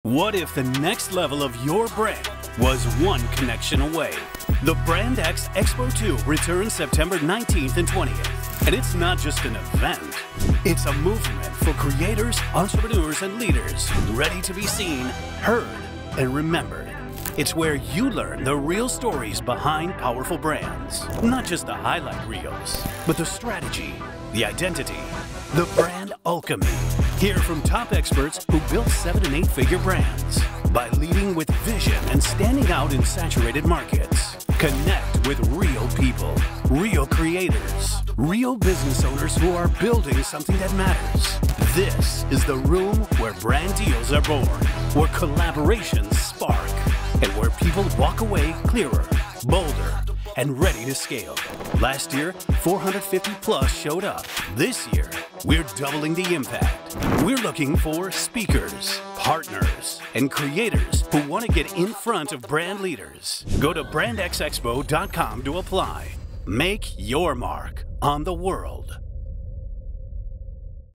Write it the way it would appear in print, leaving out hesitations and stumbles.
What if the next level of your brand was one connection away? The Brand X Expo 2 returns September 19th and 20th. And it's not just an event, it's a movement for creators, entrepreneurs, and leaders ready to be seen, heard, and remembered. It's where you learn the real stories behind powerful brands. Not just the highlight reels, but the strategy, the identity, the brand alchemy. Hear from top experts who built 7- and 8-figure brands by leading with vision and standing out in saturated markets. Connect with real people, real creators, real business owners who are building something that matters. This is the room where brand deals are born, where collaborations spark, and where people walk away clearer, bolder, and ready to scale. Last year, 450 plus showed up. This year, we're doubling the impact. We're looking for speakers, partners, and creators who want to get in front of brand leaders. Go to brandxexpo.com to apply. Make your mark on the world.